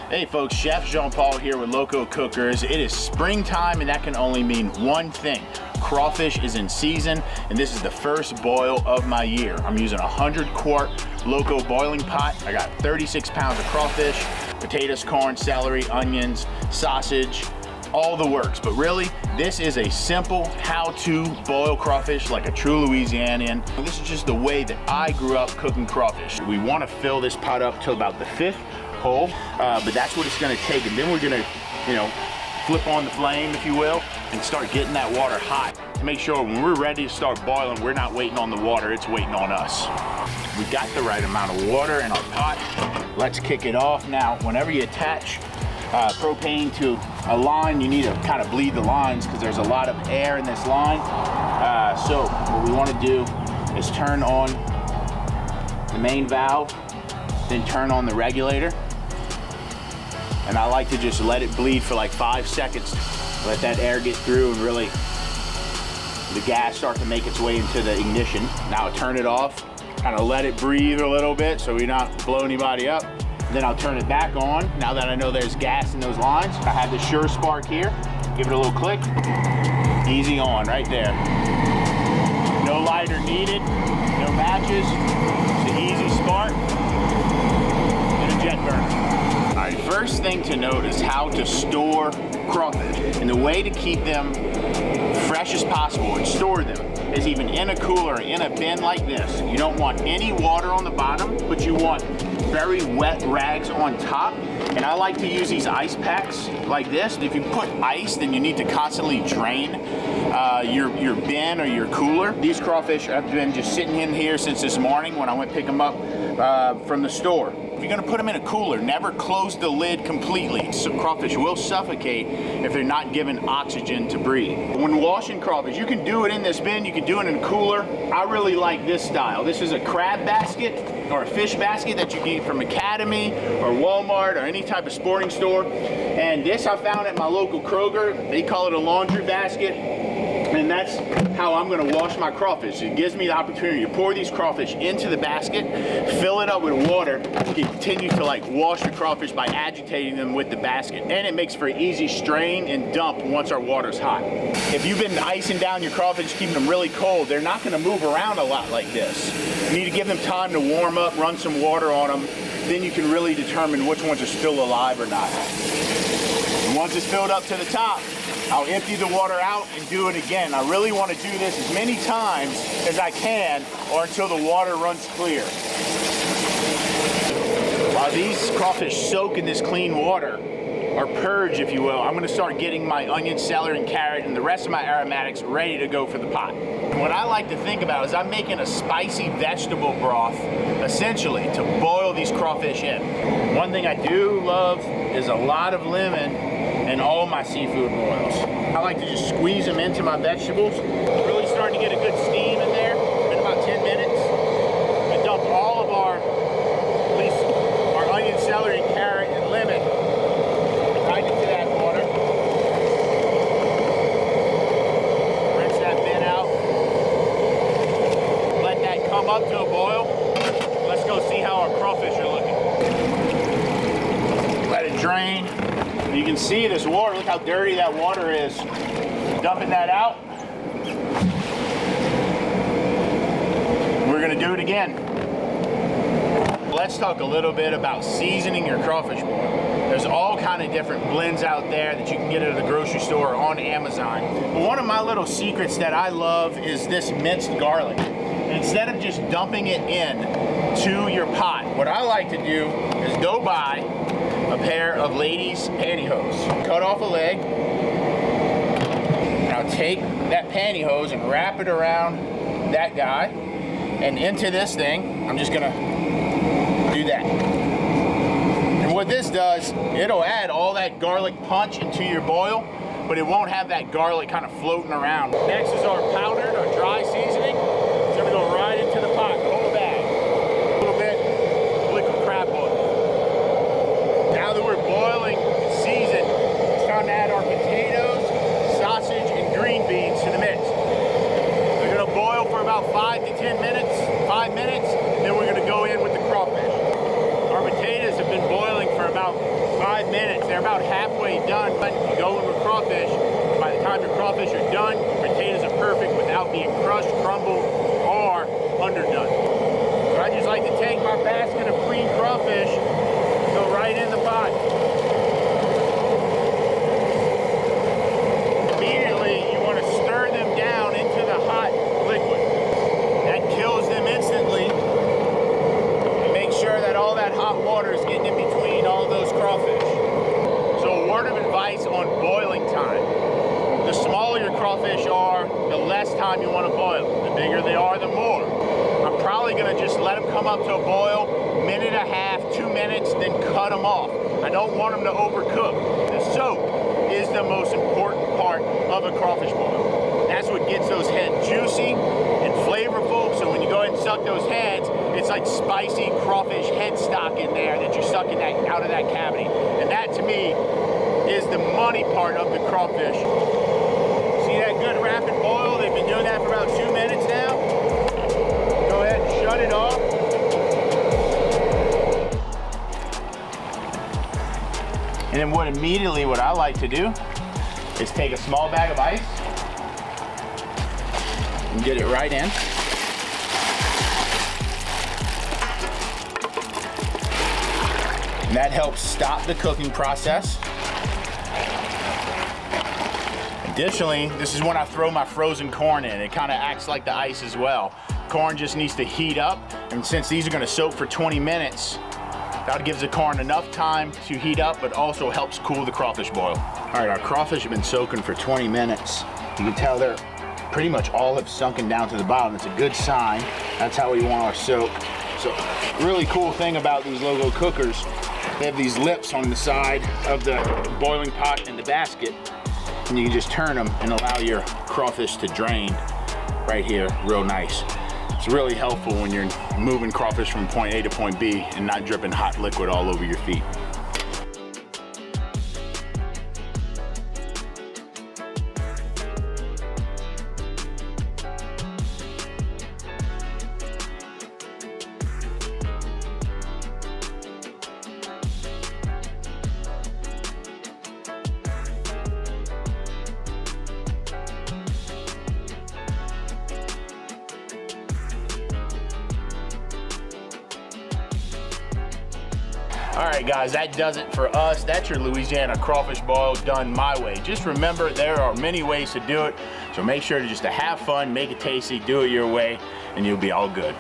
Hey folks, Chef Jean Paul here with LoCo Cookers. It is springtime and that can only mean one thing. Crawfish is in season and this is the first boil of my year. I'm using a 100-quart LoCo boiling pot. I got 36 pounds of crawfish, potatoes, corn, celery, onions, sausage, all the works. But really, this is a simple how-to boil crawfish like a true Louisianan. This is just the way that I grew up cooking crawfish. We want to fill this pot up till about the 5th hole, but that's what it's going to take. And then we're going to, flip on the flame, if you will, and start getting that water hot to make sure when we're ready to start boiling, we're not waiting on the water, it's waiting on us. We got the right amount of water in our pot. Let's kick it off. Now, whenever you attach propane to a line, you need to kind of bleed the lines because there's a lot of air in this line. So what we want to do is turn on the main valve, then turn on the regulator. And I like to just let it bleed for like 5 seconds. Let that air get through and really the gas start to make its way into the ignition. Now turn it off, kind of let it breathe a little bit so we not blow anybody up. Then I'll turn it back on. Now that I know there's gas in those lines, I have the Sure Spark here. Give it a little click. Easy on right there. No lighter needed, no matches. It's an easy spark and a jet burner. All right, first thing to note is how to store crawfish. And the way to keep them fresh as possible and store them is even in a cooler, in a bin like this. You don't want any water on the bottom, but you want very wet rags on top. And I like to use these ice packs like this. If you put ice, then you need to constantly drain your bin or your cooler. These crawfish have been just sitting in here since this morning when I went pick them up from the store. If you're gonna put them in a cooler, never close the lid completely. So crawfish will suffocate if they're not given oxygen to breathe. When washing crawfish, you can do it in this bin, you can do it in a cooler. I really like this style. This is a crab basket or a fish basket that you can get from Academy or Walmart or any type of sporting store. And this I found at my local Kroger. They call it a laundry basket. And that's how I'm gonna wash my crawfish. It gives me the opportunity to pour these crawfish into the basket, fill it up with water, continue to wash the crawfish by agitating them with the basket. And it makes for an easy strain and dump once our water's hot. If you've been icing down your crawfish, keeping them really cold, they're not gonna move around a lot like this. You need to give them time to warm up, run some water on them, then you can really determine which ones are still alive or not. And once it's filled up to the top, I'll empty the water out and do it again. I really want to do this as many times as I can or until the water runs clear. While these crawfish soak in this clean water, or purge if you will, I'm going to start getting my onion, celery, and carrot and the rest of my aromatics ready to go for the pot. And what I like to think about is I'm making a spicy vegetable broth essentially to boil these crawfish in. One thing I do love is a lot of lemon in all my seafood boils. I like to just squeeze them into my vegetables. Really starting to get a good steam in there. In about 10 minutes. And dump all of our, at least our onion, celery, and carrot, and lemon right into that water. Rinse that bin out. Let that come up to a boil. Let's go see how our crawfish are looking. Let it drain. You can see this water, look how dirty that water is. Dumping that out. We're gonna do it again. Let's talk a little bit about seasoning your crawfish boil. There's all kind of different blends out there that you can get at the grocery store or on Amazon. But one of my little secrets that I love is this minced garlic. Instead of just dumping it in to your pot, what I like to do is go buy a pair of ladies' pantyhose. Cut off a leg. Now take that pantyhose and wrap it around that guy and into this thing. I'm just gonna do that. And what this does, it'll add all that garlic punch into your boil, but it won't have that garlic kind of floating around. Next is our powdered or dry seasoning. So we go right into the pot, the whole bag. A little bit of liquid crab oil. Now that we're boiling and seasoned, it's time to add our potatoes, sausage, and green beans to the mix. We're gonna boil for about 5 to 10 minutes, 5 minutes, then we're gonna go in with the crawfish. Our potatoes have been boiling for about 5 5 minutes. They're about halfway done. You go in with crawfish. By the time your crawfish are done, your potatoes are perfect without being crushed, crumbled, or underdone. So I just like to take my basket of clean crawfish, go right in the pot. Immediately, you want to stir them down into the hot liquid. That kills them instantly. Make sure that all that hot water is getting in between all those crawfish. So a word of advice on boiling time. The smaller your crawfish are, the less time you want to boil. The bigger they are, the more. I'm probably going to just let them come up to a boil, minute and a half, 2 minutes, then cut them off. I don't want them to overcook. The soak is the most important part of a crawfish boil. That's what gets those heads juicy and flavorful. So when you go ahead and suck those heads, it's like spicy crawfish head stock in there that you're sucking out of that cavity. And that to me is the money part of the crawfish. See that good rapid boil? They've been doing that for about 2 minutes now. Go ahead and shut it off. And then what I like to do is take a small bag of ice and get it right in. And that helps stop the cooking process. Additionally, this is when I throw my frozen corn in. It kind of acts like the ice as well. Corn just needs to heat up, and since these are going to soak for 20 minutes, that gives the corn enough time to heat up, but also helps cool the crawfish boil. All right, our crawfish have been soaking for 20 minutes. You can tell they're pretty much all have sunken down to the bottom. It's a good sign. That's how we want our soak. So, really cool thing about these LoCo cookers, they have these lips on the side of the boiling pot and the basket, and you can just turn them and allow your crawfish to drain right here real nice. It's really helpful when you're moving crawfish from point A to point B and not dripping hot liquid all over your feet. All right, guys, that does it for us. That's your Louisiana crawfish boil done my way. Just remember, there are many ways to do it, so make sure to just to have fun, make it tasty, do it your way, and you'll be all good.